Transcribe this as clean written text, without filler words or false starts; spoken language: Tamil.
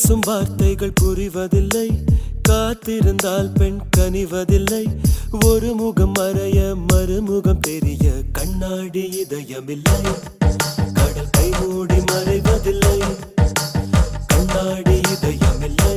பேசும் வார்த்தைகள் புரிவதில்லை, காத்திருந்தால் பெண் கனிவதில்லை. ஒரு முகம் மறைய மறுமுகம் தெரிய கண்ணாடி இதயமில்லை. கடல் கை மூடி மறைவதில்லை, கண்ணாடி இதயமில்லை.